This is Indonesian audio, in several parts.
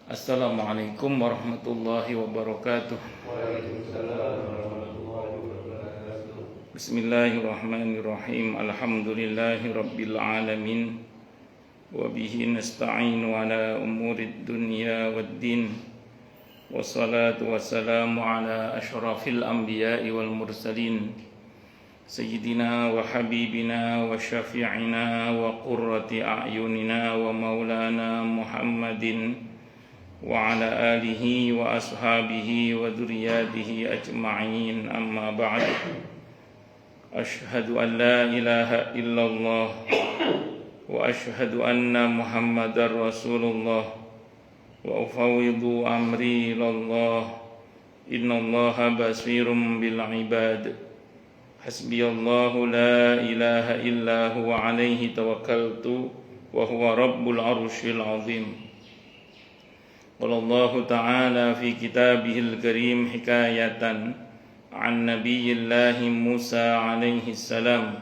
Assalamualaikum warahmatullahi wabarakatuh. Bismillahirrahmanirrahim. Alhamdulillahi rabbil alamin. Wa bihi nasta'inu ala umurid dunya waddin. Wassalatu wassalamu ala asyrafil anbiya'i wal mursalin. Sayyidina wa habibina wa syafi'ina wa qurrati a'yunina wa maulana Muhammadin wa ala alihi wa ashabihi wa dzurriyyatihi ajma'in, amma ba'd. Asyhadu an la ilaha illallah wa asyhadu anna Muhammadar Rasulullah wa ufawwidu amri ilallah. Innallaha basirum bil ibad. Hasbiyallahu la ilaha illa huwa alaihi tawakkaltu wa huwa rabbul arsyil azim. Qala Allah Ta'ala fi kitabihil karim hikayatan an nabiyillahi Musa alaihi salam.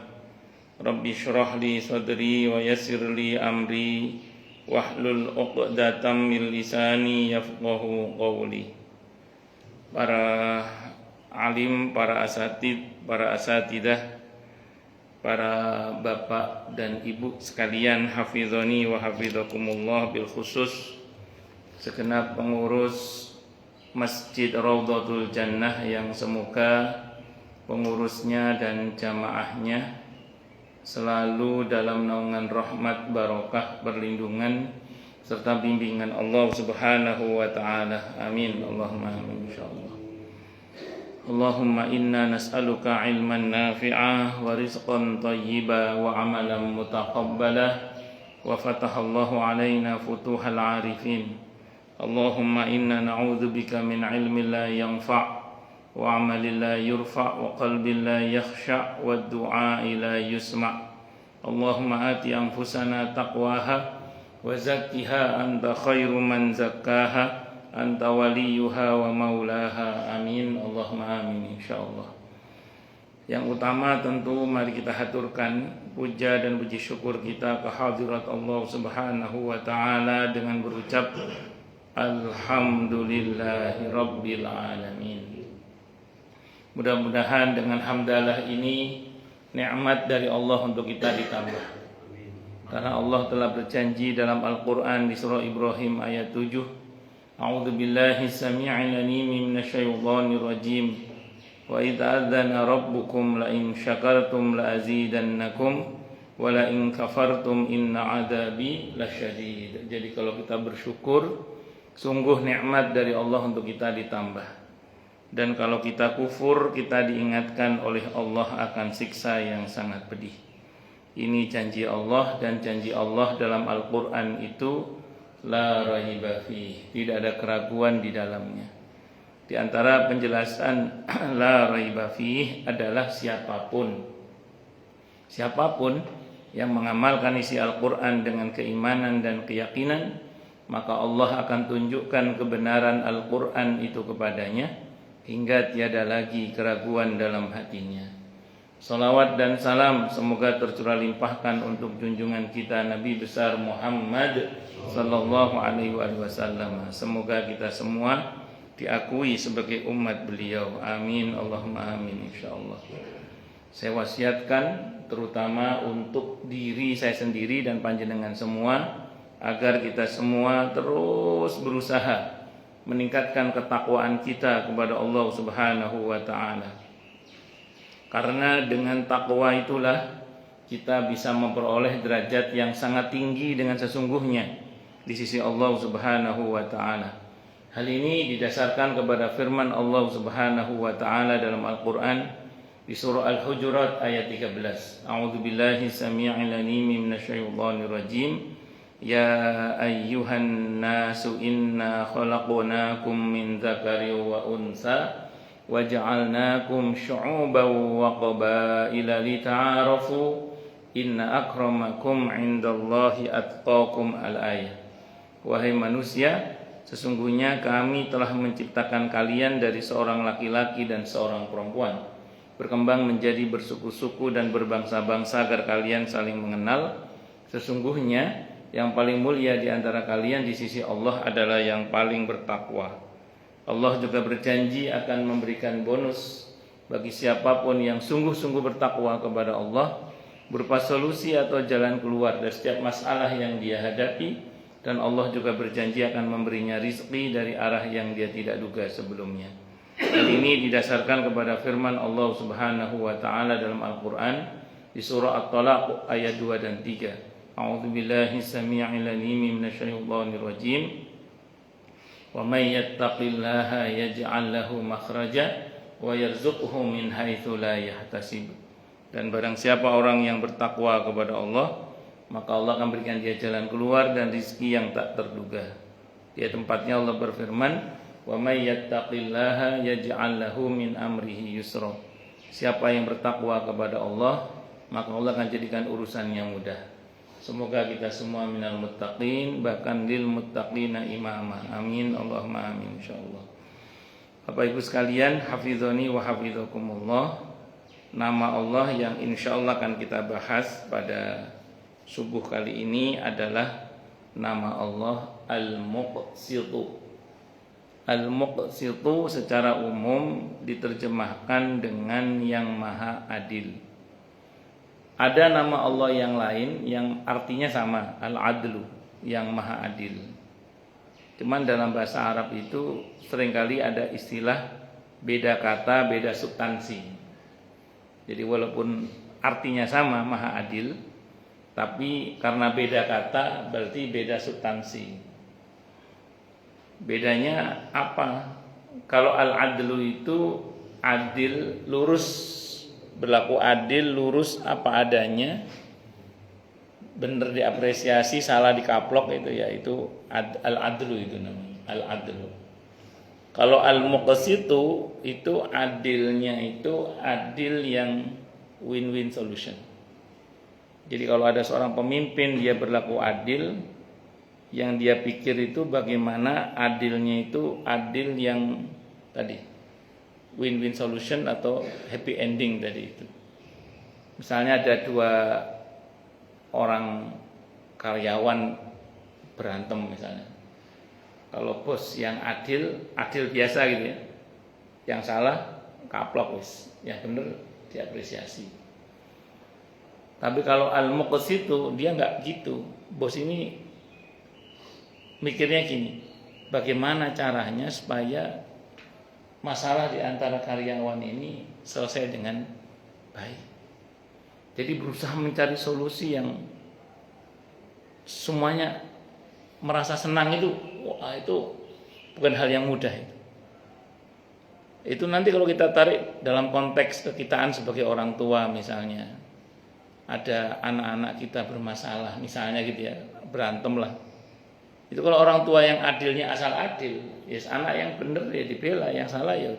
Rabbi syrah li sadri wa yassir li amri wahlul 'uqdatam min lisani yafqahu qawli. Para alim, para asatid, para asatidah, para bapak dan ibu sekalian, hafizani wa hafizakumullah, bil khusus segenap pengurus Masjid Raudhatul Jannah yang semoga pengurusnya dan jamaahnya selalu dalam naungan rahmat, barokah, perlindungan serta bimbingan Allah Subhanahu wa taala. Amin. Allahumma amin insyaallah. Allahumma inna nas'aluka ilman nafi'ah wa rizqan thayyiba wa amalan mutaqabbala wa fatahallahu alaina futuhal arifin. Allahumma inna na'udzubika min ilmin la yanfa' wa amalin la yurfa' wa qalbin la yakhsha' wa du'a'i la yusma'. Allahumma ati anfusana taqwaha wa zakkiha anta khairu man zakkaha anta waliyuha wa maulaha. Amin. Allahumma amin insyaallah. Yang utama tentu mari kita haturkan puja dan puji syukur kita ke hadirat Allah Subhanahu wa taala dengan berucap alhamdulillahi rabbil alamin. Mudah-mudahan dengan hamdalah ini nikmat dari Allah untuk kita ditambah. Karena Allah telah berjanji dalam Al-Qur'an di surah Ibrahim ayat 7, A'udzu billahi samii'il 'aliim minasyaitonir rajim. Wa idza adzana rabbukum la in syakartum la azidannakum wa la in kafartum inna 'adzabi lasyadid. Jadi kalau kita bersyukur, sungguh nikmat dari Allah untuk kita ditambah. Dan kalau kita kufur, kita diingatkan oleh Allah akan siksa yang sangat pedih. Ini janji Allah, dan janji Allah dalam Al-Qur'an itu la raiba fih, tidak ada keraguan di dalamnya. Di antara penjelasan la raiba fih adalah siapapun yang mengamalkan isi Al-Qur'an dengan keimanan dan keyakinan, maka Allah akan tunjukkan kebenaran Al-Qur'an itu kepadanya hingga tiada lagi keraguan dalam hatinya. Salawat dan salam semoga tercurah limpahkan untuk junjungan kita Nabi besar Muhammad sallallahu alaihi wasallam. Semoga kita semua diakui sebagai umat beliau. Amin. Allahumma amin insyaallah. Saya wasiatkan terutama untuk diri saya sendiri dan panjenengan semua, agar kita semua terus berusaha meningkatkan ketakwaan kita kepada Allah Subhanahu wa taala. Karena dengan takwa itulah kita bisa memperoleh derajat yang sangat tinggi dengan sesungguhnya di sisi Allah Subhanahu wa taala. Hal ini didasarkan kepada firman Allah Subhanahu wa taala dalam Al-Qur'an di surah Al-Hujurat ayat 13. A'udzu billahi samii'il 'aliim minasyaitonir rajim. Ya ayyuhan nasu inna khalaqnakum min dzakarin wa unsa wa ja'alnakum syu'uban wa qabaila lita'arafu inna akramakum 'indallahi atqakum. Al-ayat. Wahai manusia, sesungguhnya kami telah menciptakan kalian dari seorang laki-laki dan seorang perempuan. berkembang menjadi bersuku-suku dan berbangsa-bangsa agar kalian saling mengenal. Sesungguhnya yang paling mulia di antara kalian di sisi Allah adalah yang paling bertakwa. Allah juga berjanji akan memberikan bonus bagi siapapun yang sungguh-sungguh bertakwa kepada Allah, berupa solusi atau jalan keluar dari setiap masalah yang dia hadapi, dan Allah juga berjanji akan memberinya rizki dari arah yang dia tidak duga sebelumnya. Dan ini didasarkan kepada firman Allah Subhanahu wa taala dalam Al-Qur'an di surah At-Talaq ayat 2 dan 3. A'udzubillahi samii'il 'aliim minasyaitonir rajim. Wa may yattaqillaha yaj'al lahu makhraja wa yarzuqhu min haitsu la yahtasib. Dan barang siapa orang yang bertakwa kepada Allah, maka Allah akan berikan dia jalan keluar dan rezeki yang tak terduga. Di tempatnya Allah berfirman, "Wa may yattaqillaha yaj'al lahu min amrihi yusra." Siapa yang bertakwa kepada Allah, maka Allah akan jadikan urusannya mudah. Semoga kita semua minal muttaqin, bahkan lil muttaqina imama. Amin, Allahumma amin insyaallah. Bapak Ibu sekalian, hafizani wa hafizakumullah. Nama Allah yang insyaallah akan kita bahas pada subuh kali ini adalah nama Allah Al-Muqsitu. Al-Muqsitu secara umum diterjemahkan dengan yang maha adil. Ada nama Allah yang lain yang artinya sama, Al-Adlu, yang maha adil. Cuman dalam bahasa Arab itu seringkali ada istilah beda kata, beda substansi. Jadi walaupun artinya sama, maha adil, tapi karena beda kata berarti beda substansi. Bedanya apa? Kalau al-adlu itu adil, lurus, berlaku adil, lurus apa adanya, benar diapresiasi, salah dikaplok, itu al-adlu, itu namanya al-adlu. Kalau al-muqsitu itu adilnya itu adil yang win-win solution. Jadi kalau ada seorang pemimpin dia berlaku adil, yang dia pikir itu bagaimana adilnya itu adil yang tadi win-win solution atau happy ending tadi itu. Misalnya ada dua orang karyawan berantem misalnya. Kalau bos yang adil biasa gitu ya. Yang salah kaplok wis, yang benar diapresiasi. Tapi kalau al-muqsitu dia enggak gitu. Bos ini mikirnya gini, bagaimana caranya supaya masalah di antara karyawan ini selesai dengan baik. Jadi berusaha mencari solusi yang semuanya merasa senang itu, wah itu bukan hal yang mudah itu. Itu nanti kalau kita tarik dalam konteks kekitaan sebagai orang tua misalnya, ada anak-anak kita bermasalah misalnya gitu ya, berantem lah. Itu kalau orang tua yang adilnya asal adil, ya anak yang benar ya dibela, yang salah ya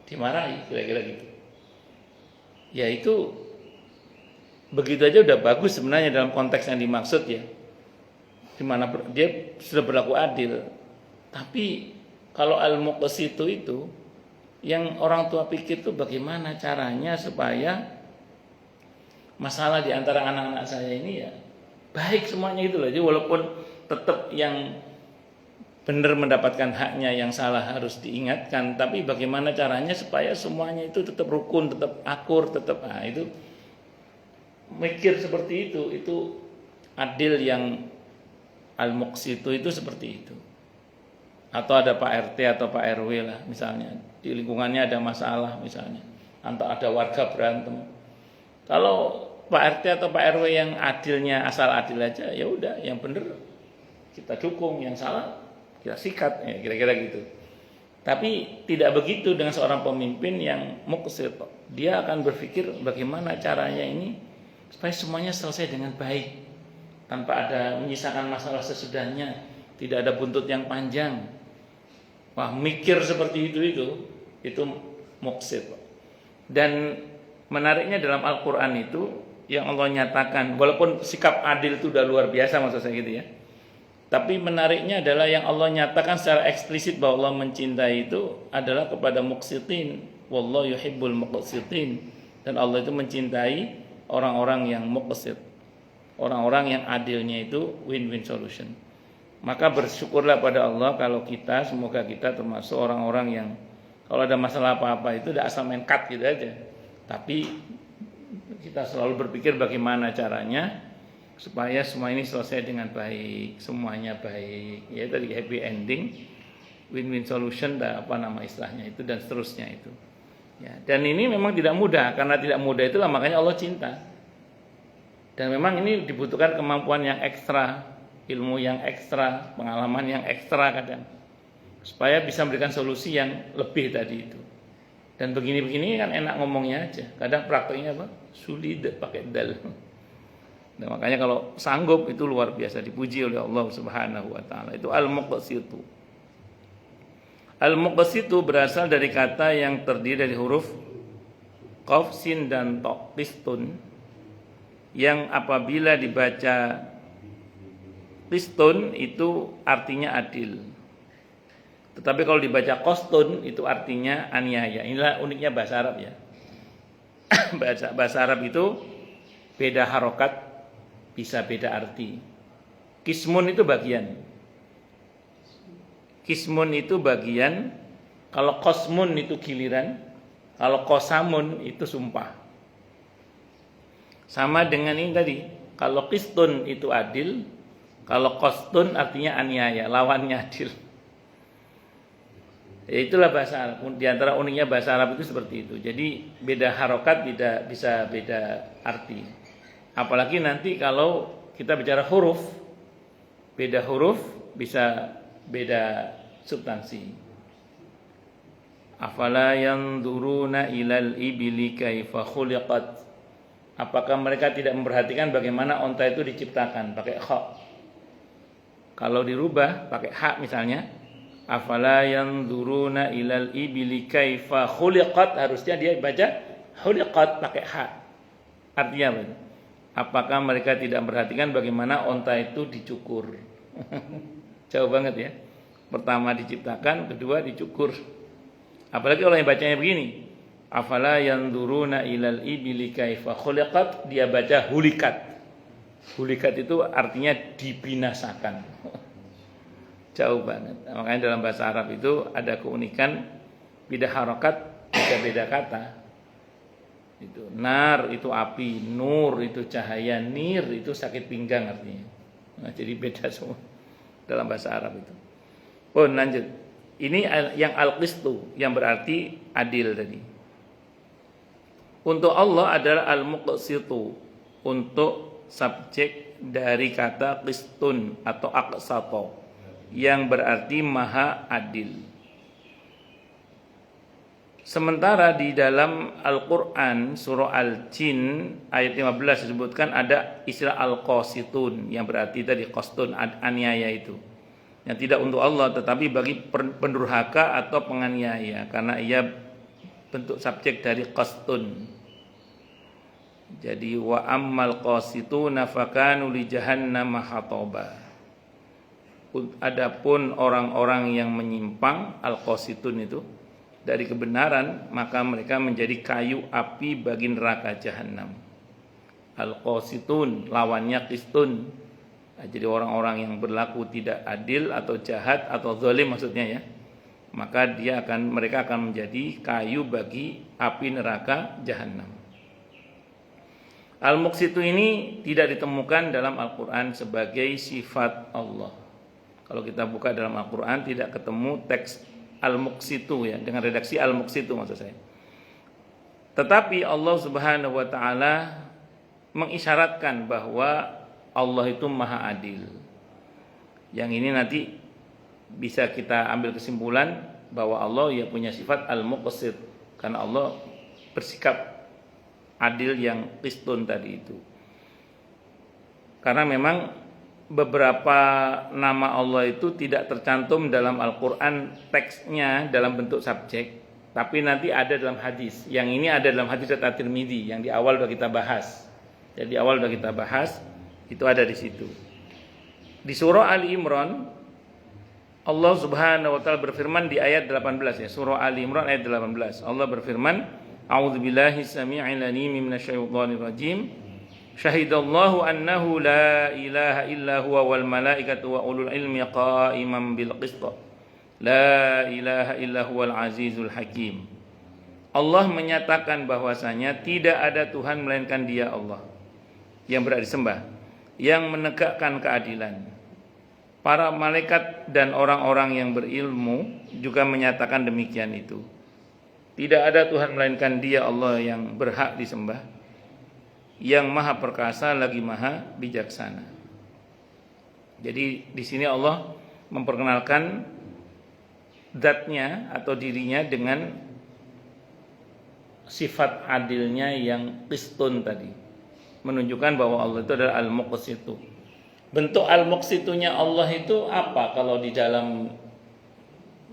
dimarahi, kira-kira gitu. Ya itu begitu aja udah bagus sebenarnya dalam konteks yang dimaksud ya. Dimana dia sudah berlaku adil. Tapi kalau al-muqsitu itu yang orang tua pikir tuh bagaimana caranya supaya masalah di antara anak-anak saya ini ya baik semuanya gitu loh. Jadi walaupun tetap yang benar mendapatkan haknya, yang salah harus diingatkan, tapi bagaimana caranya supaya semuanya itu tetap rukun, tetap akur, tetap itu mikir seperti itu adil yang al-muqsitu itu seperti itu. Atau ada Pak RT atau Pak RW lah misalnya, di lingkungannya ada masalah misalnya, antara ada warga berantem. Kalau Pak RT atau Pak RW yang adilnya asal adil aja, ya udah yang benar kita dukung, yang salah kita sikat, ya, kira-kira gitu. Tapi tidak begitu dengan seorang pemimpin yang muqsit. Dia akan berpikir bagaimana caranya ini supaya semuanya selesai dengan baik, tanpa ada menyisakan masalah sesudahnya, tidak ada buntut yang panjang. Wah, mikir seperti itu muqsit. Dan menariknya dalam Al-Quran itu yang Allah nyatakan, walaupun sikap adil itu udah luar biasa maksud saya gitu ya, tapi menariknya adalah yang Allah nyatakan secara eksplisit bahwa Allah mencintai itu adalah kepada muqsitin. Wallahu yuhibbul muqsitin. Dan Allah itu mencintai orang-orang yang muqsit, orang-orang yang adilnya itu win-win solution. Maka bersyukurlah pada Allah kalau kita, semoga kita termasuk orang-orang yang kalau ada masalah apa-apa itu udah asal main cut gitu aja. Tapi kita selalu berpikir bagaimana caranya supaya semua ini selesai dengan baik, semuanya baik. Ya tadi happy ending, win-win solution, apa nama istilahnya itu dan seterusnya itu. Ya, dan ini memang tidak mudah, karena tidak mudah itulah makanya Allah cinta. Dan memang ini dibutuhkan kemampuan yang ekstra, ilmu yang ekstra, pengalaman yang ekstra kadang, supaya bisa memberikan solusi yang lebih tadi itu. Dan begini-begini kan enak ngomongnya aja, kadang prakteknya apa? Sulit pakai dal. Nah, makanya kalau sanggup itu luar biasa, dipuji oleh Allah Subhanahu wa taala. Itu al-muqsitu. Al-muqsitu berasal dari kata yang terdiri dari huruf qaf, sin dan ta, qistun, yang apabila dibaca qistun itu artinya adil. Tetapi kalau dibaca qostun itu artinya aniaya. Inilah uniknya bahasa Arab ya. Bahasa Arab itu beda harokat, bisa beda arti. Kismun itu bagian. Kismun itu bagian. Kalau kosmun itu giliran. Kalau kosamun itu sumpah. Sama dengan ini tadi. Kalau qistun itu adil. Kalau kostun artinya aniaya, lawannya adil. Ya, itulah bahasa Arab. Di antara uniknya bahasa Arab itu seperti itu. Jadi beda harokat tidak bisa beda arti. Apalagi nanti kalau kita bicara huruf, beda huruf bisa beda substansi. Afala yanzuruna ilal ibili kaifa khuliqat. Apakah mereka tidak memperhatikan bagaimana onta itu diciptakan pakai kha? Kalau dirubah pakai ha misalnya, afala yanzuruna ilal ibili kaifa khuliqat, harusnya dia baca khuliqat pakai ha. Artinya apa? Apakah mereka tidak memperhatikan bagaimana onta itu dicukur? Jauh banget ya. Pertama diciptakan, kedua dicukur. Apalagi kalau yang bacanya begini, afala yanzuruna ilal ibili kaifa khuliqat, dia baca hulikat. Hulikat itu artinya dibinasakan. Jauh banget. Makanya dalam bahasa Arab itu ada keunikan, beda harokat, beda kata. Itu nar itu api, nur itu cahaya, nir itu sakit pinggang artinya. Nah, jadi beda semua dalam bahasa Arab itu. Oh, lanjut. Ini yang al-qistu, yang berarti adil tadi. Untuk Allah adalah al-muqsitu, untuk subjek dari kata qistun atau aqsato, yang berarti maha adil. Sementara di dalam Al-Quran surah Al-Jin ayat 15 disebutkan ada istilah al-qasitun, yang berarti tadi qastun, aniaya itu, yang tidak untuk Allah tetapi bagi pendurhaka atau penganiaya, karena ia bentuk subjek dari qastun. Jadi wa ammal qasituna fakanu li jahannam hataba. Adapun orang-orang yang menyimpang, al-qasitun itu dari kebenaran, maka mereka menjadi kayu api bagi neraka jahanam. Al-qasitun lawannya qistun. Nah, jadi orang-orang yang berlaku tidak adil atau jahat atau zalim maksudnya ya. Maka mereka akan menjadi kayu bagi api neraka jahanam. Al-muqsitu ini tidak ditemukan dalam Al-Quran sebagai sifat Allah. Kalau kita buka dalam Al-Quran tidak ketemu teks al-muqsitu ya, dengan redaksi al-muqsitu maksud saya. Tetapi Allah Subhanahu wa taala mengisyaratkan bahwa Allah itu maha adil. Yang ini nanti bisa kita ambil kesimpulan bahwa Allah ya punya sifat al-muqsit, karena Allah bersikap adil yang qistun tadi itu. Karena memang beberapa nama Allah itu tidak tercantum dalam Al-Quran teksnya dalam bentuk subjek, tapi nanti ada dalam hadis. Yang ini ada dalam hadis At-Tirmidzi yang di awal sudah kita bahas. Jadi awal sudah kita bahas, itu ada di situ. Di surah Ali Imran Allah Subhanahu wa taala berfirman di ayat 18 ya, surah Ali Imran ayat 18. Allah berfirman, A'udzubillahi samii'il 'aliim minasyaitonir rajim. Syahidallahu annahu la ilaha illa huwa wal malaikatu wa ulul ilmi qa'iman bil qist. La ilaha illa huwal azizul hakim. Allah menyatakan bahwasanya tidak ada Tuhan melainkan Dia Allah yang berhak disembah, yang menegakkan keadilan. Para malaikat dan orang-orang yang berilmu juga menyatakan demikian itu. Tidak ada Tuhan melainkan Dia Allah yang berhak disembah, yang maha perkasa lagi maha bijaksana. Jadi di sini Allah memperkenalkan zatnya atau dirinya dengan sifat adilnya yang qistun tadi, menunjukkan bahwa Allah itu adalah al-muqsitu. Bentuk al-muqsitunya Allah itu apa kalau di dalam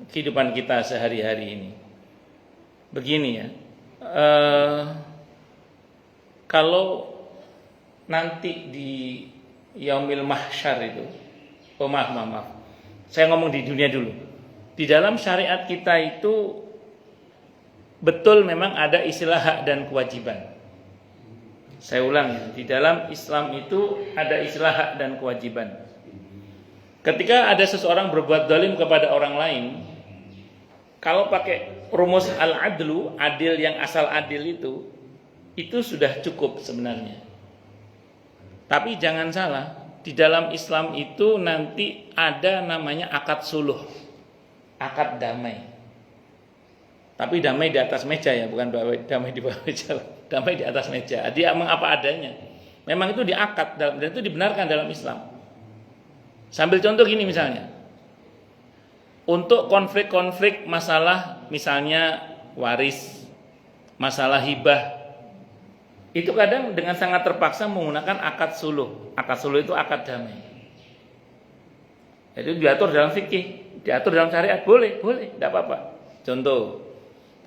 kehidupan kita sehari-hari ini? Begini ya, kalau nanti di yaumil mahsyar itu, maaf, saya ngomong di dunia dulu. Di dalam syariat kita itu betul memang ada istilah hak dan kewajiban. Saya ulang ya, di dalam Islam itu ada istilah hak dan kewajiban. Ketika ada seseorang berbuat zalim kepada orang lain, kalau pakai rumus al-adlu, adil yang asal adil itu sudah cukup sebenarnya. Tapi jangan salah, di dalam Islam itu nanti ada namanya akad suluh, akad damai. Tapi damai di atas meja ya, bukan damai di bawah meja. Damai di atas meja. Dia emang apa adanya. Memang itu diakad dan itu dibenarkan dalam Islam. Sambil contoh gini misalnya. Untuk konflik-konflik masalah misalnya waris, masalah hibah, itu kadang dengan sangat terpaksa menggunakan akad suluh. Akad suluh itu akad damai. Itu diatur dalam fikih, diatur dalam syariat, boleh, tidak apa-apa. Contoh,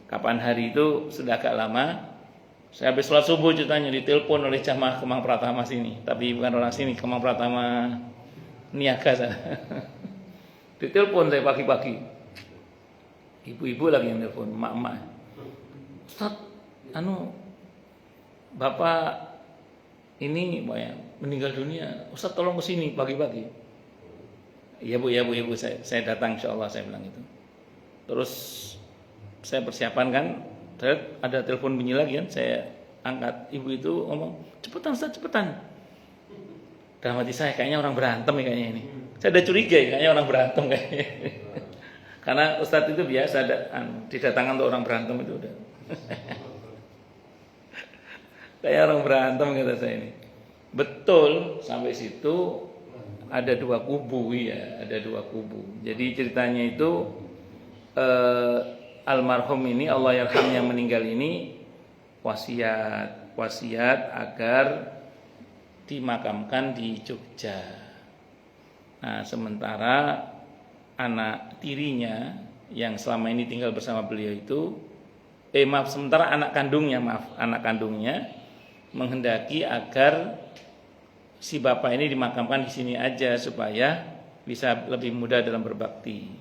kapan hari itu sudah agak lama, saya habis sholat subuh ceritanya ditelepon oleh jamaah Kemang Pratama sini, tapi bukan orang sini, Kemang Pratama Niaga sana. Ditelepon saya pagi-pagi, ibu-ibu lagi yang telepon, emak-emak. Ustaz, Bapak ini meninggal dunia, Ustaz tolong kesini pagi-pagi. Iya bu, saya datang insyaallah, saya bilang itu. Terus saya persiapan kan, ada telepon bunyi lagi kan, saya angkat. Ibu itu ngomong, cepetan Ustaz, cepetan. Dalam hati saya, kayaknya orang berantem ya kayaknya ini. Saya udah curiga ya, kayaknya orang berantem kayaknya. Karena Ustadz itu biasa didatangkan untuk orang berantem itu udah. Kayak orang berantem kata saya ini. Betul, sampai situ ada dua kubu ya, ada dua kubu. Jadi ceritanya itu almarhum ini, Allah yarhamnya, meninggal ini wasiat agar dimakamkan di Jogja. Nah, sementara anak tirinya yang selama ini tinggal bersama beliau itu, sementara anak kandungnya menghendaki agar si bapak ini dimakamkan di sini aja supaya bisa lebih mudah dalam berbakti.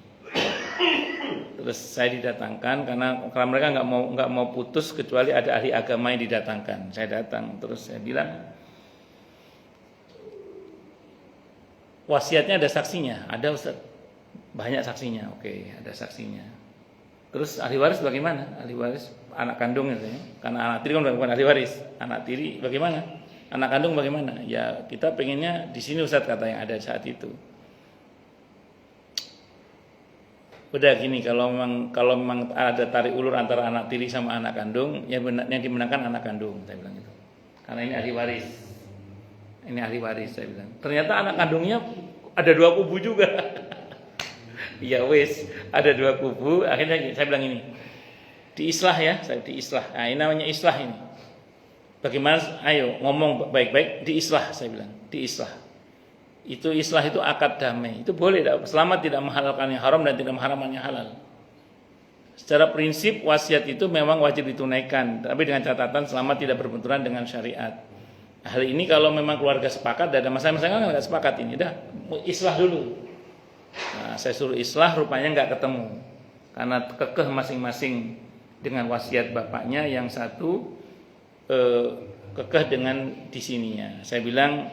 Terus saya didatangkan karena mereka nggak mau putus kecuali ada ahli agama yang didatangkan. Saya datang, terus saya bilang, wasiatnya ada saksinya? Ada Ustaz. Banyak saksinya. Oke, ada saksinya. Terus ahli waris bagaimana? Ahli waris anak kandung ya. Karena anak tiri kan bukan ahli waris. Anak tiri bagaimana? Anak kandung bagaimana? Ya kita pengennya di sini Ustaz, kata yang ada saat itu. Udah gini, kalau memang ada tarik ulur antara anak tiri sama anak kandung, yang dimenangkan anak kandung, saya bilang itu. Karena ini ahli waris. Ini ahli waris, saya bilang. Ternyata anak kandungnya ada dua kubu juga. Ya wis, ada dua kubu. Akhirnya saya bilang ini, diislah ya, saya diislah. Nah, ini namanya islah ini. Bagaimana? Ayo ngomong baik-baik, diislah, saya bilang, diislah. Itu islah itu akad damai. Itu boleh, selama tidak menghalalkan yang haram dan tidak mengharamkan yang halal. Secara prinsip wasiat itu memang wajib ditunaikan, tapi dengan catatan selama tidak berbenturan dengan syariat. Hal ini kalau memang keluarga sepakat, ada masalah-masalah nggak sepakat ini, dah islah dulu. Nah, saya suruh islah, rupanya nggak ketemu, karena kekeh masing-masing dengan wasiat bapaknya, yang satu kekeh dengan di sininya. Saya bilang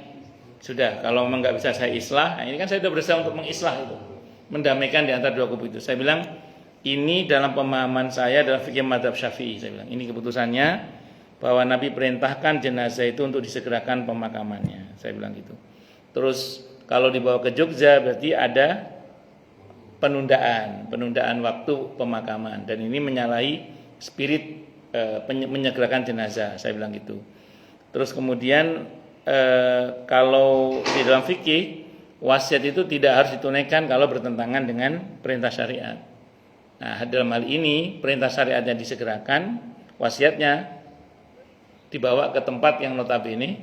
sudah, kalau memang nggak bisa saya islah, nah ini kan saya sudah berusaha untuk mengislah itu, mendamaikan di antara dua kubu itu. Saya bilang ini dalam pemahaman saya dalam fikih mazhab Syafi'i. Saya bilang ini keputusannya, bahwa Nabi perintahkan jenazah itu untuk disegerakan pemakamannya. Saya bilang gitu. Terus kalau dibawa ke Jogja berarti ada penundaan waktu pemakaman, dan ini menyalahi spirit menyegerakan jenazah. Saya bilang gitu. Terus kemudian kalau di dalam fikih wasiat itu tidak harus ditunaikan kalau bertentangan dengan perintah syariat. Nah, dalam hal ini perintah syariatnya disegerakan, wasiatnya dibawa ke tempat yang notabene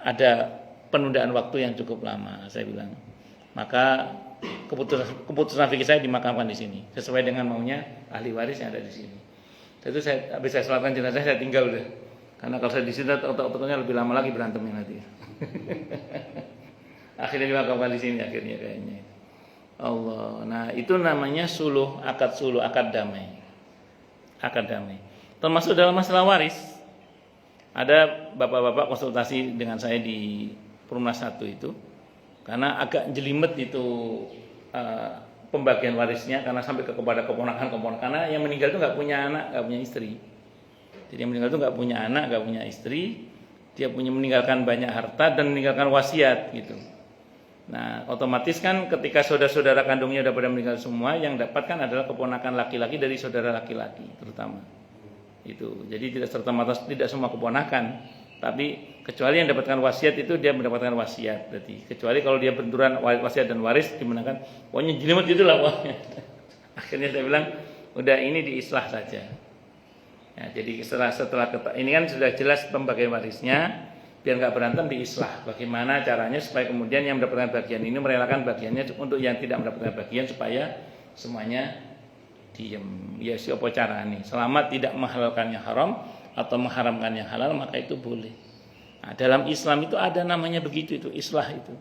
ada penundaan waktu yang cukup lama. Saya bilang, maka keputusan fikih saya dimakamkan di sini sesuai dengan maunya ahli waris yang ada di sini. Itu habis saya sholatkan jenazah saya tinggal udah. Karena kalau saya di sini otak-otaknya lebih lama lagi berantemnya nanti. Akhirnya dimakamkan di sini akhirnya kayaknya. Allah. Nah, itu namanya akad damai. Akad damai. Termasuk dalam masalah waris. Ada bapak-bapak konsultasi dengan saya di Perumnas 1 itu. Karena agak jelimet itu pembagian warisnya, karena sampai kepada keponakan. Karena yang meninggal itu nggak punya anak, nggak punya istri. Jadi yang meninggal itu nggak punya anak, nggak punya istri, dia meninggalkan banyak harta dan meninggalkan wasiat gitu. Nah, otomatis kan ketika saudara-saudara kandungnya sudah pada meninggal semua, yang dapatkan adalah keponakan laki-laki dari saudara laki-laki terutama. Itu. Jadi tidak serta-merta tidak semua keponakan, tapi kecuali yang dapatkan wasiat itu dia mendapatkan wasiat. Berarti kecuali kalau dia benturan wasiat dan waris dimenangkan, pokoknya jelimet gitulah pokoknya. Akhirnya saya bilang, udah ini diislah saja. Ya, jadi setelah ini kan sudah jelas pembagian warisnya, biar nggak berantem diislah. Bagaimana caranya supaya kemudian yang mendapatkan bagian ini merelakan bagiannya untuk yang tidak mendapatkan bagian supaya semuanya diem. Ya siapa cara nih? Selama tidak menghalalkan yang haram atau mengharamkan yang halal, maka itu boleh. Nah, dalam Islam itu ada namanya begitu, itu islah itu.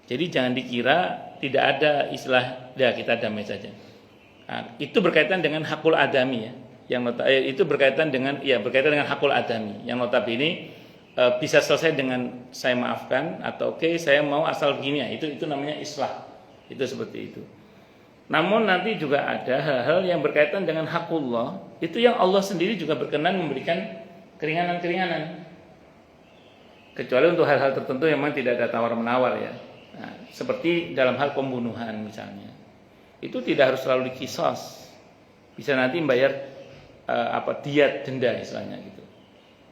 Jadi jangan dikira tidak ada istilah, ya kita damai saja. Nah, itu berkaitan dengan hakul adami ya. Itu berkaitan dengan hakul adami yang notabene bisa selesai dengan saya maafkan atau oke, saya mau asal begini ya. Itu namanya islah. Itu seperti itu. Namun nanti juga ada hal-hal yang berkaitan dengan hakullah, itu yang Allah sendiri juga berkenan memberikan keringanan-keringanan. Kecuali untuk hal-hal tertentu yang memang tidak ada tawar-menawar ya. Nah, seperti dalam hal pembunuhan misalnya. Itu tidak harus selalu dikisos. Bisa nanti membayar diat, denda istilahnya gitu.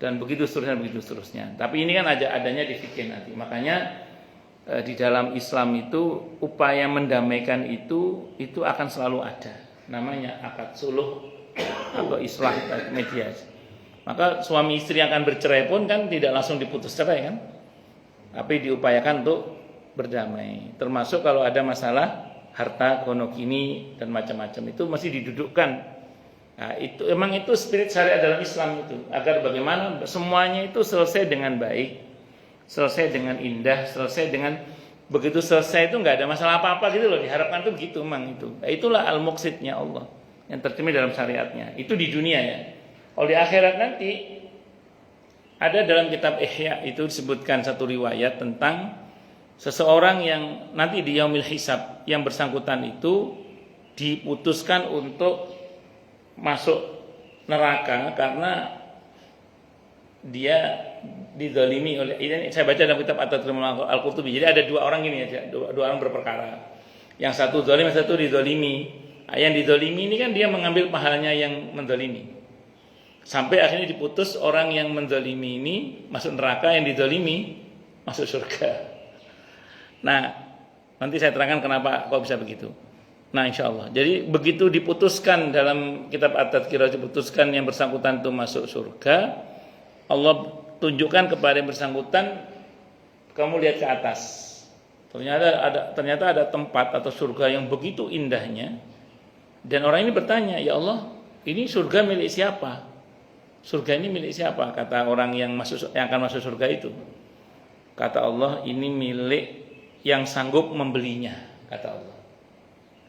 Dan begitu seterusnya. Tapi ini kan adanya di fikih nanti. Makanya di dalam Islam itu upaya mendamaikan itu akan selalu ada. Namanya akad suluh atau islah mediasi. Maka suami istri yang akan bercerai pun kan tidak langsung diputus cerai kan. Tapi diupayakan untuk berdamai. Termasuk kalau ada masalah harta gonokini dan macam-macam itu masih didudukkan. Nah, itu spirit syariat dalam Islam itu, agar bagaimana semuanya itu selesai dengan baik, selesai dengan indah, selesai dengan begitu selesai itu nggak ada masalah apa-apa gitu loh, diharapkan tuh begitu memang itu. Nah, itulah al-muqsidnya Allah yang tercermin dalam syariatnya. Itu di dunia ya. Kalau di akhirat nanti ada dalam kitab Ihya itu disebutkan satu riwayat tentang seseorang yang nanti di yaumil hisab yang bersangkutan itu diputuskan untuk masuk neraka karena dia dizalimi oleh, ini saya baca dalam kitab At-Tadrim Al-Qurtubi. Jadi ada dua orang ini aja, dua orang berperkara. Yang satu zalim, yang satu dizalimi. Yang dizalimi ini kan dia mengambil pahalanya yang menzalimi. Sampai akhirnya diputus orang yang menzalimi ini masuk neraka, yang dizalimi masuk surga. Nah, nanti saya terangkan kenapa kok bisa begitu. Nah, insya Allah. Jadi begitu diputuskan dalam kitab At-Tadkirah, diputuskan yang bersangkutan itu masuk surga, Allah tunjukkan kepada yang bersangkutan, kamu lihat ke atas. Ternyata ada tempat atau surga yang begitu indahnya. Dan orang ini bertanya, ya Allah, ini surga milik siapa? Surga ini milik siapa? Kata orang yang akan masuk surga itu. Kata Allah, ini milik yang sanggup membelinya, kata Allah.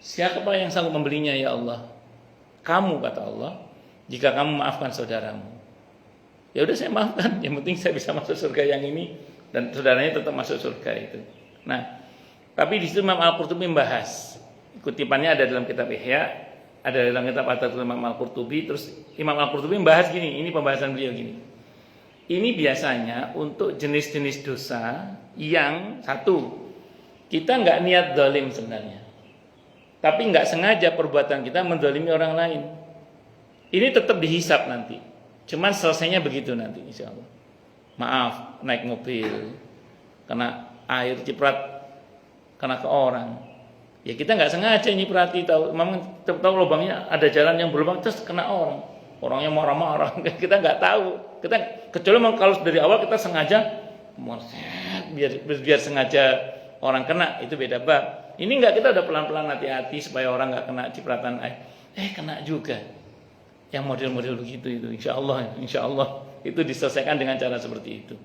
Siapa yang sanggup membelinya ya Allah? Kamu, kata Allah. jika kamu maafkan saudaramu. Ya udah saya maafkan, yang penting saya bisa masuk surga yang ini dan saudaranya tetap masuk surga itu. Nah, tapi di situ Imam Al-Qurtubi membahas. Kutipannya ada dalam kitab Ihya, ada dalam kitab At-Tadhkirah Imam Al-Qurtubi. Terus Imam Al-Qurtubi membahas gini, ini pembahasan beliau gini. Ini biasanya untuk jenis-jenis dosa yang satu, kita nggak niat zalim sebenarnya, tapi nggak sengaja perbuatan kita menzalimi orang lain. Ini tetap dihisap nanti. Cuman selesainya begitu nanti insya Allah. Maaf, naik mobil, kena air ciprat, kena ke orang. Ya kita nggak sengaja nyiprati, memang tahu lubangnya ada jalan yang berlubang terus kena orang. Orangnya marah-marah, kita nggak tahu. Kita kecuali kalau dari awal kita sengaja, biar sengaja orang kena, itu beda bab. Ini nggak, kita udah pelan-pelan hati-hati supaya orang nggak kena cipratan air. Kena juga. Yang model-model begitu itu, insya Allah itu diselesaikan dengan cara seperti itu.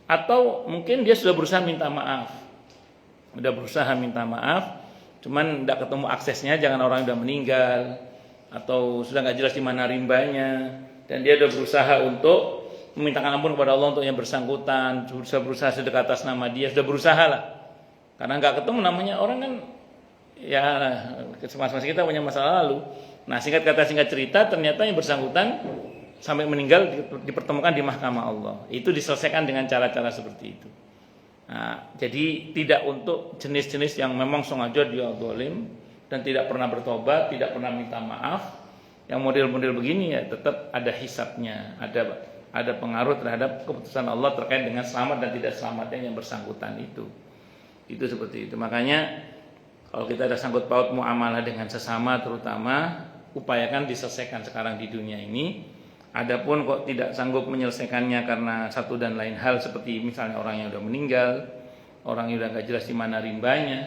Atau mungkin dia sudah berusaha minta maaf, cuman tidak ketemu aksesnya, jangan orang sudah meninggal atau sudah nggak jelas di mana rimbanya, dan dia sudah berusaha untuk memintakan ampun kepada Allah untuk yang bersangkutan, berusaha sedekah atas nama dia, sudah berusaha lah. Karena nggak ketemu, namanya orang kan ya masing-masing kita punya masa lalu. Nah, singkat cerita, ternyata yang bersangkutan sampai meninggal dipertemukan di mahkamah Allah. Itu diselesaikan dengan cara-cara seperti itu. Nah, jadi tidak untuk jenis-jenis yang memang sengaja dia zalim dan tidak pernah bertobat, tidak pernah minta maaf. Yang model-model begini ya tetap ada hisabnya, ada pengaruh terhadap keputusan Allah terkait dengan selamat dan tidak selamatnya yang bersangkutan itu. Itu seperti itu. Makanya kalau kita ada sangkut paut muamalah dengan sesama, terutama upayakan diselesaikan sekarang di dunia ini. Adapun kok tidak sanggup menyelesaikannya karena satu dan lain hal, seperti misalnya orang yang sudah meninggal, orang yang sudah nggak jelas di mana rimbanya,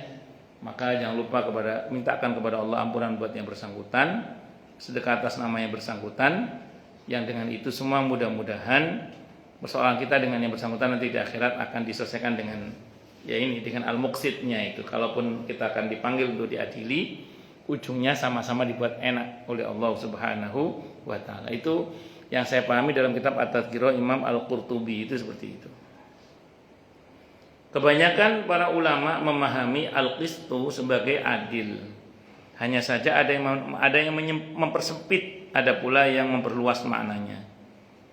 maka jangan lupa mintakan kepada Allah ampunan buat yang bersangkutan, sedekah atas nama yang bersangkutan, yang dengan itu semua mudah-mudahan persoalan kita dengan yang bersangkutan nanti di akhirat akan diselesaikan dengan dengan al-muqsidnya itu. Kalaupun kita akan dipanggil untuk diadili, ujungnya sama-sama dibuat enak oleh Allah Subhanahu wa taala. Itu yang saya pahami dalam kitab At-Tadhkirah Imam Al-Qurtubi, itu seperti itu. Kebanyakan para ulama memahami al-qistu sebagai adil. Hanya saja ada yang mempersempit, ada pula yang memperluas maknanya.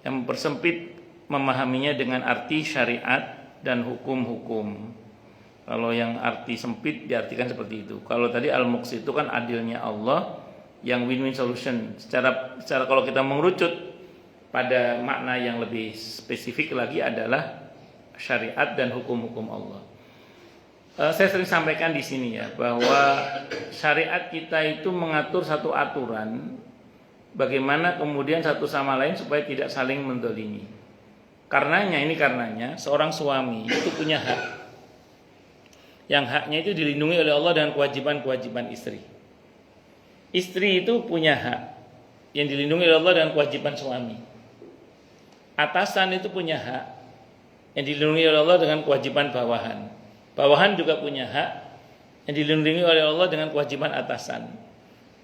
Yang mempersempit memahaminya dengan arti syariat dan hukum-hukum. Kalau yang arti sempit diartikan seperti itu. Kalau tadi al-muqsid itu kan adilnya Allah yang win-win solution. Secara kalau kita mengerucut pada makna yang lebih spesifik lagi adalah syariat dan hukum-hukum Allah. Saya sering sampaikan di sini ya, bahwa syariat kita itu mengatur satu aturan bagaimana kemudian satu sama lain supaya tidak saling mendolimi. Karenanya seorang suami itu punya hak. Yang haknya itu dilindungi oleh Allah dengan kewajiban-kewajiban istri. Istri itu punya hak yang dilindungi oleh Allah dengan kewajiban suami. Atasan itu punya hak yang dilindungi oleh Allah dengan kewajiban bawahan. Bawahan juga punya hak yang dilindungi oleh Allah dengan kewajiban atasan.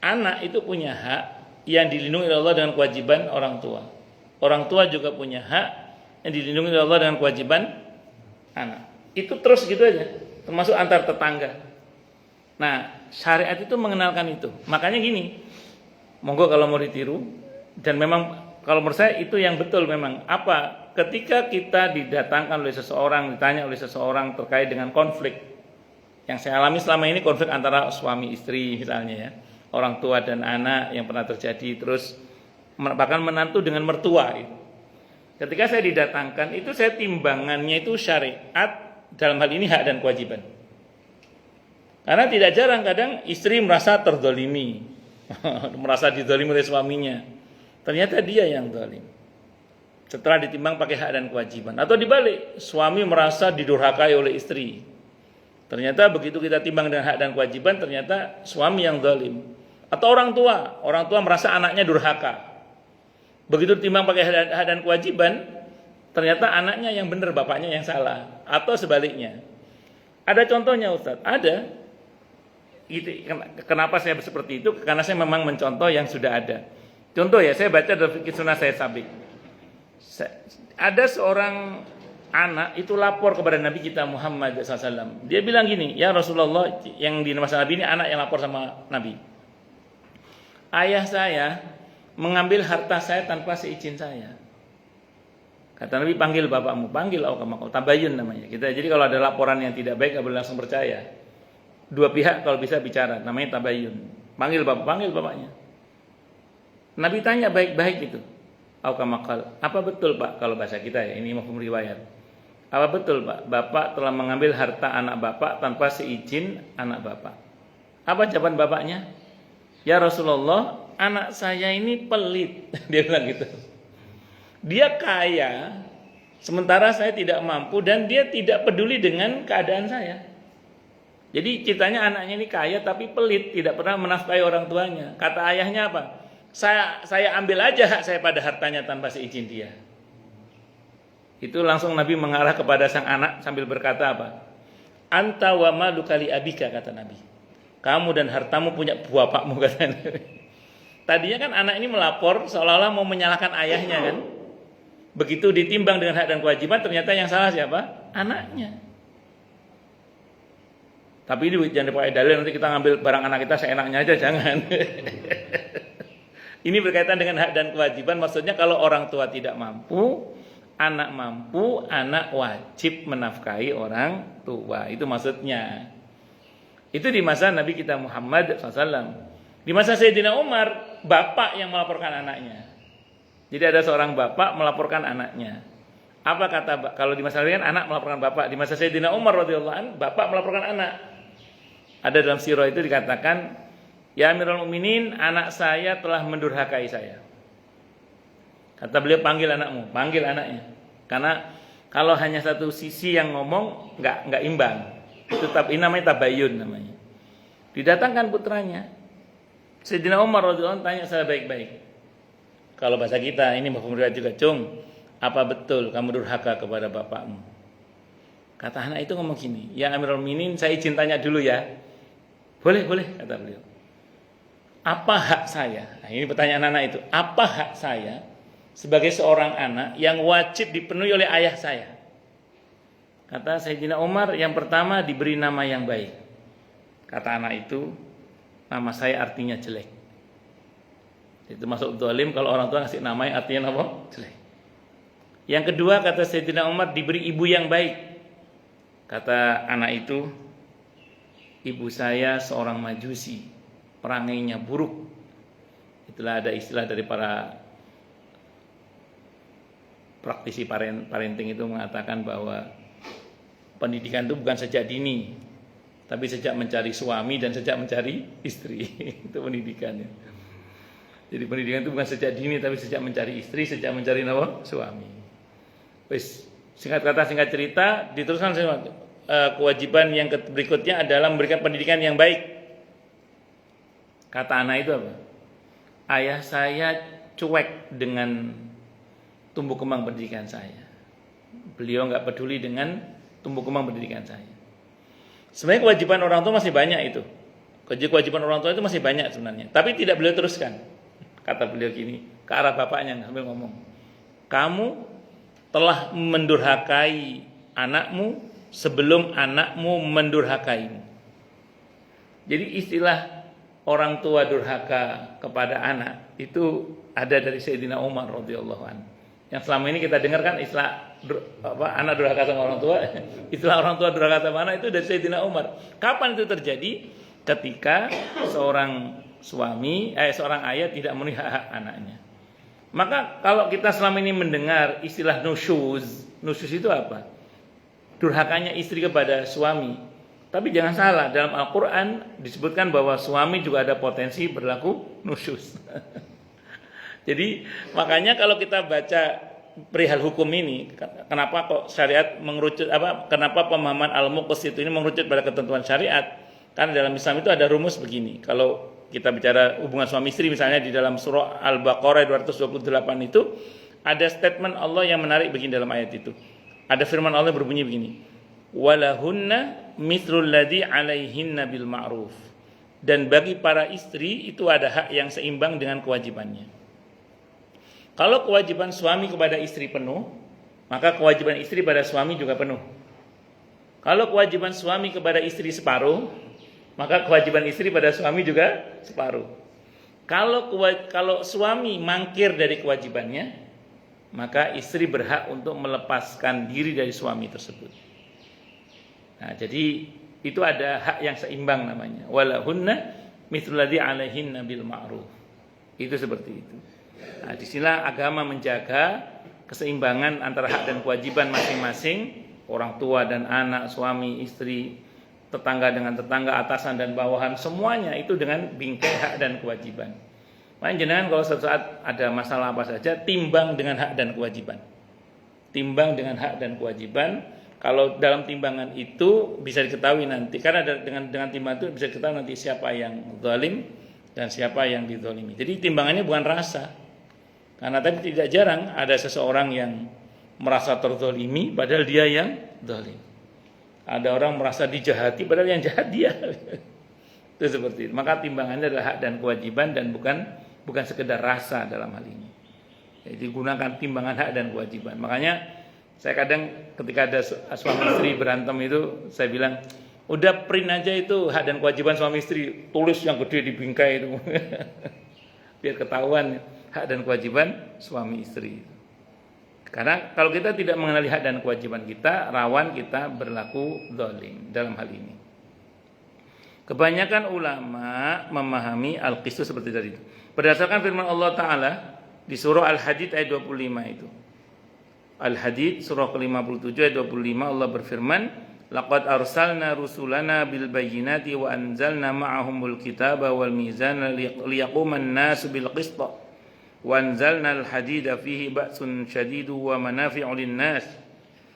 Anak itu punya hak yang dilindungi oleh Allah dengan kewajiban orang tua. Orang tua juga punya hak yang dilindungi oleh Allah dengan kewajiban anak. Itu terus gitu aja. Termasuk antar tetangga. Nah, syariat itu mengenalkan itu. Makanya gini, monggo kalau mau ditiru, dan memang kalau menurut saya itu yang betul memang. Apa? Ketika kita didatangkan oleh seseorang, ditanya oleh seseorang terkait dengan konflik yang saya alami selama ini, konflik antara suami istri misalnya ya, orang tua dan anak yang pernah terjadi, terus bahkan menantu dengan mertua itu. Ketika saya didatangkan itu, saya timbangannya itu syariat, dalam hal ini hak dan kewajiban. Karena tidak jarang kadang istri merasa terzalimi, merasa dizalimi oleh suaminya. Ternyata dia yang zalim. Setelah ditimbang pakai hak dan kewajiban. Atau dibalik, suami merasa didurhakai oleh istri. Ternyata begitu kita timbang dengan hak dan kewajiban, ternyata suami yang zalim. Atau orang tua merasa anaknya durhaka. Begitu ditimbang pakai hak dan kewajiban, ternyata anaknya yang benar, bapaknya yang salah. Atau sebaliknya. Ada contohnya Ustaz? Ada. Kenapa saya seperti itu? Karena saya memang mencontoh yang sudah ada. Contoh ya, saya baca dalam Fikih Sunnah Sayyid Sabiq. Ada seorang anak itu lapor kepada Nabi kita Muhammad SAW. Dia bilang gini, ya Rasulullah, yang di masa Nabi ini anak yang lapor sama Nabi. Ayah saya mengambil harta saya tanpa seizin saya. Kata Nabi, panggil bapakmu, panggil awkamakau, tabayun namanya. Jadi kalau ada laporan yang tidak baik, nggak boleh langsung percaya. Dua pihak kalau bisa bicara, namanya tabayun. Panggil bapaknya. Nabi tanya baik-baik itu. Awkamakal, apa betul Pak, kalau bahasa kita ya, ini mafhum riwayat. Apa betul Pak, Bapak telah mengambil harta anak Bapak tanpa seizin anak Bapak? Apa jawaban bapaknya? Ya Rasulullah, anak saya ini pelit. Dia bilang gitu. Dia kaya, sementara saya tidak mampu, dan dia tidak peduli dengan keadaan saya. Jadi ceritanya anaknya ini kaya tapi pelit, tidak pernah menafkahi orang tuanya. Kata ayahnya apa? Saya ambil aja hak saya pada hartanya tanpa seizin dia. Itu langsung Nabi mengarah kepada sang anak sambil berkata apa? Anta wa maluka li abika, kata Nabi. Kamu dan hartamu punya bapakmu, kata Nabi. Tadinya kan anak ini melapor seolah-olah mau menyalahkan ayahnya kan. Begitu ditimbang dengan hak dan kewajiban, ternyata yang salah siapa? Anaknya. Tapi ini jangan dipakai dalil nanti kita ngambil barang anak kita seenaknya aja, jangan. Ini berkaitan dengan hak dan kewajiban. Maksudnya kalau orang tua tidak mampu, anak wajib menafkahi orang tua. Itu maksudnya. Itu di masa Nabi kita Muhammad SAW. Di masa Sayyidina Umar, bapak yang melaporkan anaknya. Jadi ada seorang bapak melaporkan anaknya. Apa kata kalau di masa lain anak melaporkan bapak, di masa Sayyidina Umar radhiyallahu anhu bapak melaporkan anak. Ada dalam sirah itu dikatakan, ya Amirul Mukminin, anak saya telah mendurhakai saya. Kata beliau, panggil anakmu, panggil anaknya. Karena kalau hanya satu sisi yang ngomong nggak imbang. Itu ini namanya tabayun namanya. Didatangkan putranya. Sayyidina Umar radhiyallahu anhu tanya saya baik-baik. Kalau bahasa kita ini mafhum riwayat juga, Cung, apa betul kamu durhaka kepada bapakmu? Kata anak itu ngomong gini, ya Amirul Mukminin, saya izin tanya dulu ya. Boleh, kata beliau. Apa hak saya? Nah, ini pertanyaan anak itu. Apa hak saya sebagai seorang anak yang wajib dipenuhi oleh ayah saya? Kata Sayyidina Umar, yang pertama diberi nama yang baik. Kata anak itu, nama saya artinya jelek. Itu masuk zalim kalau orang tua ngasih nama yang artinya apa? Jelek. Yang kedua, kata Sayyidina Umar, diberi ibu yang baik. Kata anak itu, ibu saya seorang majusi, perangainya buruk. Itulah ada istilah dari para praktisi parenting itu mengatakan bahwa pendidikan itu bukan sejak dini, tapi sejak mencari suami dan sejak mencari istri. Itu pendidikannya. Jadi pendidikan itu bukan sejak dini, tapi sejak mencari istri, sejak mencari suami. Wis, singkat kata singkat cerita, diteruskan kewajiban yang berikutnya adalah memberikan pendidikan yang baik. Kata anak itu apa? Ayah saya cuek dengan tumbuh kembang pendidikan saya. Beliau nggak peduli dengan tumbuh kembang pendidikan saya. Sebenarnya kewajiban orang tua masih banyak itu. Kewajiban orang tua itu masih banyak sebenarnya. Tapi tidak beliau teruskan. Kata beliau gini, ke arah bapaknya sambil ngomong, kamu telah mendurhakai anakmu sebelum anakmu mendurhakaimu. Jadi istilah orang tua durhaka kepada anak itu ada dari Sayyidina Umar radhiyallahu anhu. Yang selama ini kita dengarkan istilah anak durhaka sama orang tua, istilah orang tua durhaka sama anak itu dari Sayyidina Umar. Kapan itu terjadi? Ketika seorang seorang ayah tidak memenuhi hak anaknya. Maka kalau kita selama ini mendengar istilah nusyuz itu apa? Durhakanya istri kepada suami. Tapi jangan salah, dalam Al-Quran disebutkan bahwa suami juga ada potensi berlaku nusyuz. Jadi makanya kalau kita baca perihal hukum ini, kenapa kok syariat mengerucut kenapa pemahaman al-muqsit ini mengerucut pada ketentuan syariat? Karena dalam Islam itu ada rumus begini. Kalau kita bicara hubungan suami istri misalnya di dalam surah Al-Baqarah 228 itu ada statement Allah yang menarik begini dalam ayat itu. Ada firman Allah berbunyi begini. Walahunna mithlul ladzi 'alaihinna bil ma'ruf. Dan bagi para istri itu ada hak yang seimbang dengan kewajibannya. Kalau kewajiban suami kepada istri penuh, maka kewajiban istri pada suami juga penuh. Kalau kewajiban suami kepada istri separuh, maka kewajiban istri pada suami juga separuh. Kalau suami mangkir dari kewajibannya, maka istri berhak untuk melepaskan diri dari suami tersebut. Nah, jadi itu ada hak yang seimbang namanya. Walahunna mithlu ladzi 'alaihinna bil ma'ruf. Itu seperti itu. Nah, disinilah agama menjaga keseimbangan antara hak dan kewajiban masing-masing, orang tua dan anak, suami, istri, tetangga dengan tetangga, atasan dan bawahan, semuanya itu dengan bingkai hak dan kewajiban. Makanya jenengan kalau suatu saat ada masalah apa saja, timbang dengan hak dan kewajiban. Timbang dengan hak dan kewajiban. Kalau dalam timbangan itu bisa diketahui nanti, karena dengan timbangan itu bisa diketahui nanti siapa yang zalim dan siapa yang dizalimi. Jadi timbangannya bukan rasa. Karena tadi tidak jarang ada seseorang yang merasa terzalimi padahal dia yang zalim. Ada orang merasa dijahati padahal yang jahat dia. Itu seperti itu. Maka timbangannya adalah hak dan kewajiban dan bukan sekedar rasa dalam hal ini. Jadi gunakan timbangan hak dan kewajiban. Makanya saya kadang ketika ada suami istri berantem itu saya bilang, udah print aja itu hak dan kewajiban suami istri, tulis yang gede di bingkai itu. Biar ketahuan hak dan kewajiban suami istri. Karena kalau kita tidak mengenali hak dan kewajiban kita, rawan kita berlaku zalim dalam hal ini. Kebanyakan ulama memahami al-qistus seperti tadi. Berdasarkan firman Allah Ta'ala di surah Al-Hadid ayat 25 itu. Al-Hadid surah ke-57 ayat 25 Allah berfirman, laqad arsalna rusulana bil bayyinati wa anzalna ma'ahumul kitaba wal mizana liyaquman nasu bil qist wa anzalna al-hadida fihi ba'sun syadidu wa manafi'u lin-nas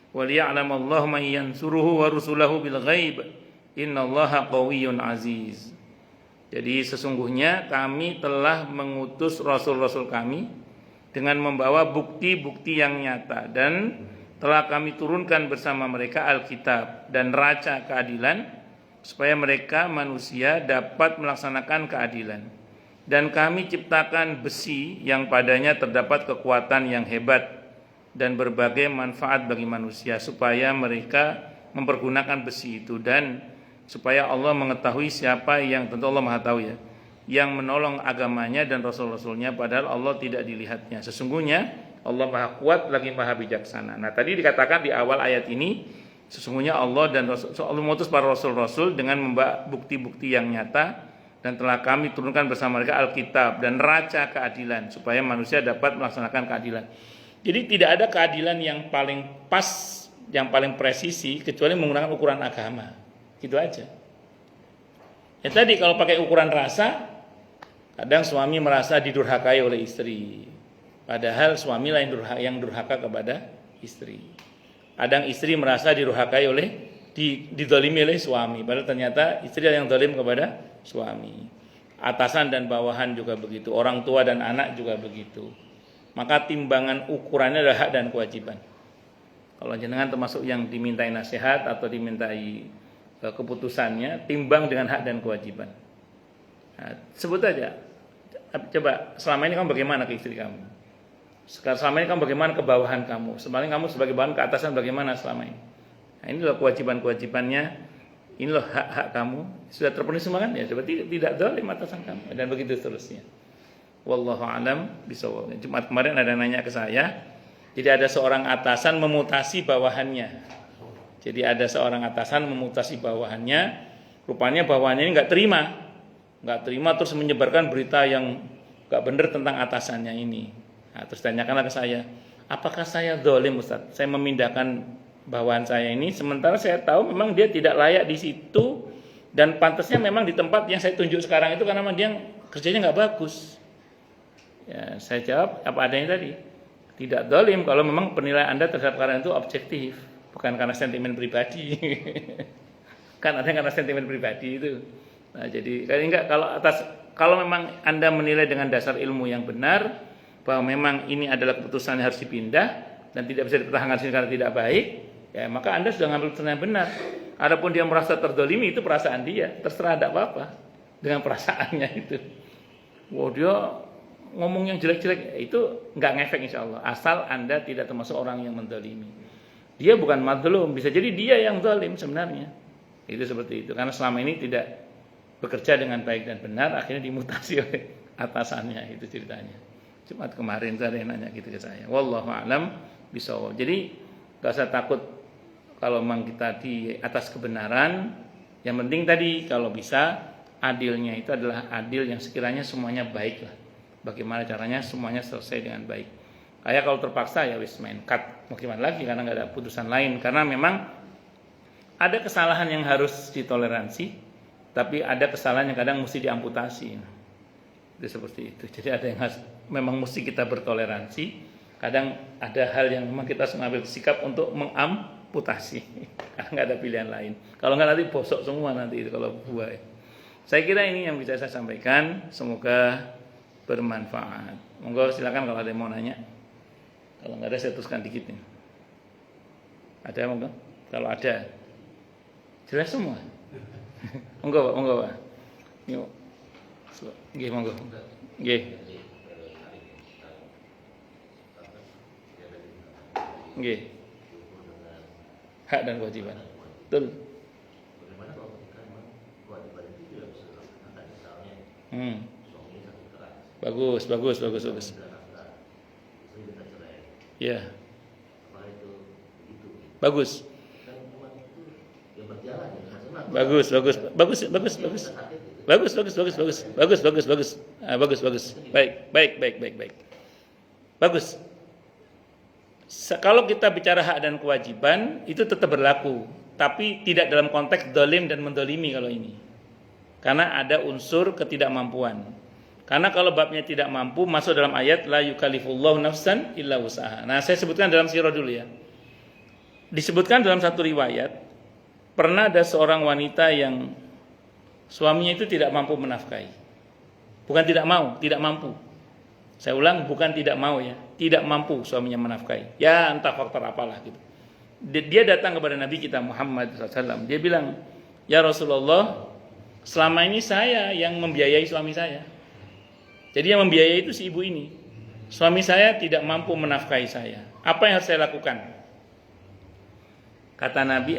wa liya'lam Allah man yansuruhu wa rusulahu bil ghaib innallaha qawiyyun aziz. Jadi sesungguhnya kami telah mengutus rasul-rasul kami dengan membawa bukti-bukti yang nyata dan telah kami turunkan bersama mereka Alkitab dan neraca keadilan supaya mereka manusia dapat melaksanakan keadilan. Dan kami ciptakan besi yang padanya terdapat kekuatan yang hebat dan berbagai manfaat bagi manusia supaya mereka mempergunakan besi itu dan supaya Allah mengetahui siapa yang, tentu Allah Maha tahu ya, yang menolong agamanya dan rasul-rasulnya padahal Allah tidak dilihatnya. Sesungguhnya Allah Maha kuat lagi Maha bijaksana. Nah, tadi dikatakan di awal ayat ini sesungguhnya Allah dan Rasul, Allah mengutus para rasul-rasul dengan membawa bukti-bukti yang nyata dan telah kami turunkan bersama mereka Alkitab dan neraca keadilan supaya manusia dapat melaksanakan keadilan. Jadi tidak ada keadilan yang paling pas, yang paling presisi kecuali menggunakan ukuran agama. Gitu aja. Ya tadi kalau pakai ukuran rasa, kadang suami merasa didurhakai oleh istri. Padahal suami lah yang durhaka kepada istri. Kadang istri merasa didurhakai dizalimi oleh suami. Padahal ternyata istri yang zalim kepada suami. Atasan dan bawahan juga begitu. Orang tua dan anak juga begitu. Maka timbangan ukurannya adalah hak dan kewajiban. Kalau jenengan termasuk yang dimintai nasihat atau dimintai keputusannya, timbang dengan hak dan kewajiban. Nah, sebut aja. Coba selama ini kamu bagaimana ke istri kamu? Selama ini kamu bagaimana ke bawahan kamu? Selama ini kamu sebagai bawahan ke atasan bagaimana selama ini? Nah, inilah kewajiban-kewajibannya. Inilah hak-hak kamu. Sudah terpenuhi semua kan? Ya, berarti tidak zalim atasan kamu dan begitu seterusnya. Wallahu a'lam bishawab. Jumat kemarin ada nanya ke saya. Jadi ada seorang atasan memutasi bawahannya. Jadi ada seorang atasan memutasi bawahannya, rupanya bawahannya ini nggak terima terus menyebarkan berita yang nggak benar tentang atasannya ini. Nah, terus tanyakanlah ke saya, apakah saya zalim Ustaz? Saya memindahkan bawahan saya ini, sementara saya tahu memang dia tidak layak di situ dan pantasnya memang di tempat yang saya tunjuk sekarang itu karena memang dia kerjanya nggak bagus. Ya, saya jawab apa adanya tadi, tidak zalim kalau memang penilaian Anda terhadap karyawan itu objektif. Bukan karena sentimen pribadi. Kan ada yang karena sentimen pribadi itu. Nah, jadi kalau memang Anda menilai dengan dasar ilmu yang benar bahwa memang ini adalah keputusan yang harus dipindah dan tidak bisa dipertahankan karena tidak baik, ya maka Anda sudah ngambil keputusan yang benar. Adapun dia merasa terzalimi itu perasaan dia, terserah tidak apa-apa dengan perasaannya itu. Wah, dia ngomong yang jelek-jelek itu nggak ngefek insya Allah. Asal Anda tidak termasuk orang yang mendolimi. Dia bukan madlum, bisa jadi dia yang zalim sebenarnya. Itu seperti itu. Karena selama ini tidak bekerja dengan baik dan benar, akhirnya dimutasi oleh atasannya. Itu ceritanya. Jumat kemarin ada yang nanya gitu ke saya. Wallahu a'lam bishawab. Jadi nggak usah takut kalau memang kita di atas kebenaran. Yang penting tadi kalau bisa adilnya itu adalah adil yang sekiranya semuanya baik lah. Bagaimana caranya semuanya selesai dengan baik. Kayak kalau terpaksa ya wis main cut. Mau gimana lagi karena nggak ada putusan lain. Karena memang ada kesalahan yang harus ditoleransi, tapi ada kesalahan yang kadang mesti diamputasi. Itu seperti itu. Jadi ada yang harus, memang mesti kita bertoleransi. Kadang ada hal yang memang kita harus mengambil sikap untuk mengamputasi. Karena nggak ada pilihan lain. Kalau nggak nanti bosok semua nanti itu kalau buah. Saya kira ini yang bisa saya sampaikan. Semoga bermanfaat. Monggo silakan kalau ada yang mau nanya. Kalau nggak ada saya teruskan dikit nih. Ada monggo? Kalau ada, jelas semua. Monggo Pak, monggo Pak. Yuk, nggih monggo. Nggih. Nggih. Hak dan kewajiban. Betul. Bagus. Ya. Bagus. Baik. Bagus. Kalau kita bicara hak dan kewajiban itu tetap berlaku, tapi tidak dalam konteks dolim dan mendolimi kalau ini. Karena ada unsur ketidakmampuan. Karena kalau babnya tidak mampu masuk dalam ayat la yukallifullahu nafsan illa wus'aha. Nah, saya sebutkan dalam sirah dulu ya. Disebutkan dalam satu riwayat pernah ada seorang wanita yang suaminya itu tidak mampu menafkahi. Bukan tidak mau, tidak mampu. Saya ulang, bukan tidak mau ya, tidak mampu suaminya menafkahi. Ya entah faktor apalah gitu. Dia datang kepada Nabi kita Muhammad SAW. Dia bilang, ya Rasulullah, selama ini saya yang membiayai suami saya. Jadi yang membiayai itu si ibu ini. Suami saya tidak mampu menafkahi saya. Apa yang harus saya lakukan? Kata Nabi,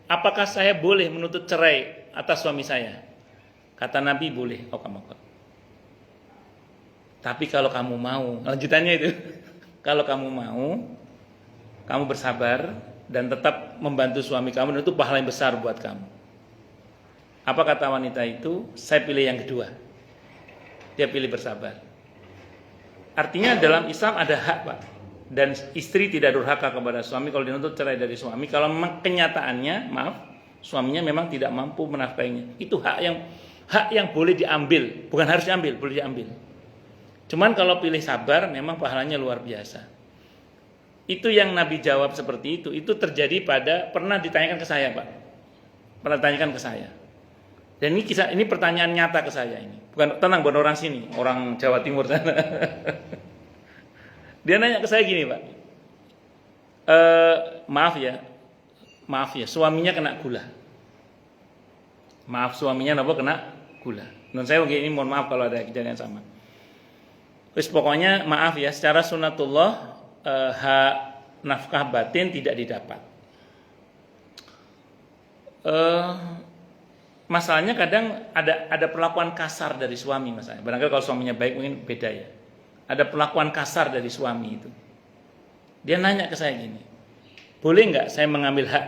apakah saya boleh menuntut cerai atas suami saya? Kata Nabi, boleh. Tapi kalau kamu mau, lanjutannya itu. Kalau kamu mau, kamu bersabar dan tetap membantu suami kamu, dan itu pahala yang besar buat kamu. Apa kata wanita itu? Saya pilih yang kedua. Dia pilih bersabar. Artinya dalam Islam ada hak, Pak. Dan istri tidak durhaka kepada suami kalau dituntut cerai dari suami. Kalau memang kenyataannya, suaminya memang tidak mampu menafkahinya. Itu hak yang boleh diambil, bukan harus diambil, boleh diambil. Cuman kalau pilih sabar, memang pahalanya luar biasa. Itu yang Nabi jawab seperti itu. Itu terjadi pernah ditanyakan ke saya, Pak. Pernah ditanyakan ke saya. Dan ini pertanyaan nyata ke saya ini. Bukan orang sini, orang Jawa Timur sana. Dia nanya ke saya gini, Pak. Maaf ya, suaminya kena gula. Suaminya kena gula. Dan saya begini, mohon maaf kalau ada kejadian sama. Terus pokoknya maaf ya, secara sunatullah hak nafkah batin tidak didapat. Masalahnya kadang ada perlakuan kasar dari suami masalahnya. Barangkali kalau suaminya baik mungkin beda ya. Ada perlakuan kasar dari suami itu. Dia nanya ke saya gini, boleh nggak saya mengambil hak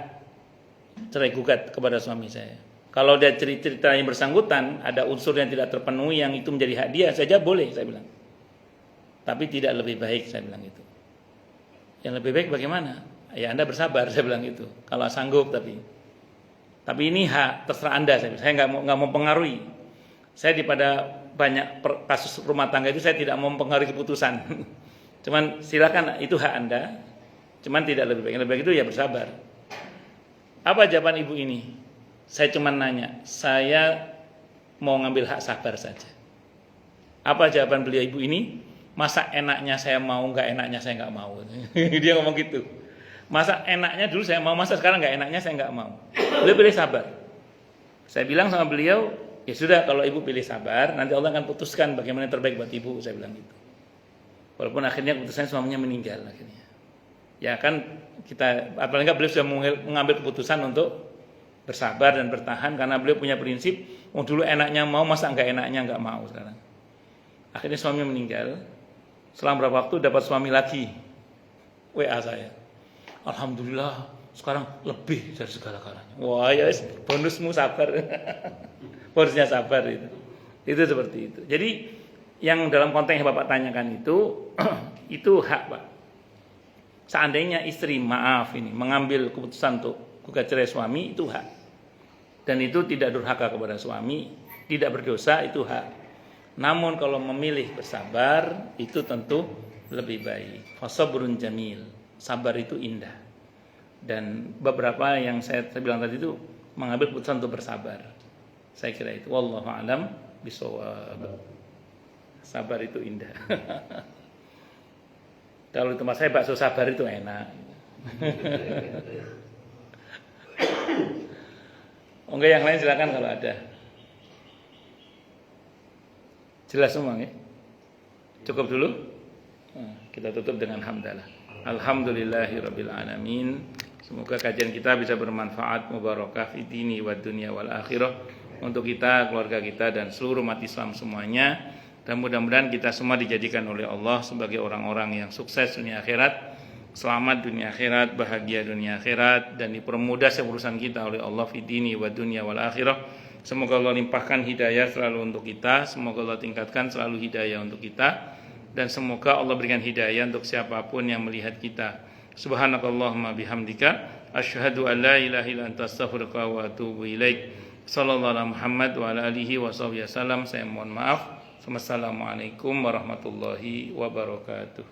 cerai gugat kepada suami saya? Kalau dia cerita yang bersangkutan ada unsur yang tidak terpenuhi yang itu menjadi hak dia saja boleh, saya bilang. Tapi tidak lebih baik, saya bilang itu. Yang lebih baik bagaimana? Ya Anda bersabar, saya bilang itu. Kalau sanggup tapi ini hak terserah Anda, saya nggak mau pengaruhi. Saya pada banyak kasus rumah tangga itu saya tidak mau mempengaruhi keputusan. Cuman silakan itu hak Anda. Cuman tidak lebih baik. Yang lebih baik itu ya bersabar. Apa jawaban ibu ini? Saya cuman nanya, saya mau ngambil hak sabar saja. Apa jawaban beliau ibu ini? Masa enaknya saya mau, nggak enaknya saya nggak mau. Dia ngomong gitu. Masa enaknya dulu saya mau, masa sekarang nggak enaknya saya nggak mau. Beliau pilih sabar. Saya bilang sama beliau, Ya sudah, kalau ibu pilih sabar, nanti Allah akan putuskan bagaimana yang terbaik buat ibu, saya bilang gitu. Walaupun akhirnya keputusan suaminya meninggal akhirnya. Ya kan kita, apalagi beliau sudah mengambil keputusan untuk bersabar dan bertahan karena beliau punya prinsip, dulu enaknya mau, masa enggak enaknya enggak mau sekarang. Akhirnya suaminya meninggal. Selang berapa waktu dapat suami lagi. WA saya. Alhamdulillah, sekarang lebih dari segala-galanya. Wah, ya bonusmu sabar. Bonusnya sabar itu. Itu seperti itu. Jadi yang dalam konteks yang Bapak tanyakan itu hak, Pak. Seandainya istri mengambil keputusan untuk gugat cerai suami, itu hak. Dan itu tidak durhaka kepada suami, tidak berdosa, itu hak. Namun kalau memilih bersabar, itu tentu lebih baik. Fasabrun jamil. Sabar itu indah. Dan beberapa yang saya bilang tadi itu mengambil keputusan untuk bersabar. Saya kira itu. Wallahu a'lam bishawab. Sabar itu indah. Kalau di tempat saya bakso sabar itu enak. Enggak, yang lain silakan kalau ada. Jelas semua ya? Cukup dulu? Kita tutup dengan hamdalah. Alhamdulillahirabbil alamin. Semoga kajian kita bisa bermanfaat, mubarakah fi dini wad dunya wal akhirah untuk kita, keluarga kita dan seluruh umat Islam semuanya. Dan mudah-mudahan kita semua dijadikan oleh Allah sebagai orang-orang yang sukses dunia akhirat, selamat dunia akhirat, bahagia dunia akhirat, dan dipermudah urusan kita oleh Allah fi dini wad dunya wal akhirah. Semoga Allah limpahkan hidayah selalu untuk kita, semoga Allah tingkatkan selalu hidayah untuk kita, dan semoga Allah berikan hidayah untuk siapapun yang melihat kita. Subhanakallahumma bihamdika asyhadu an la ilaha illa anta astaghfiruka wa atubu ilaik. Sallallahu alaihi Muhammad wa ala alihi wasallam. Saya mohon maaf. Wassalamualaikum warahmatullahi wabarakatuh.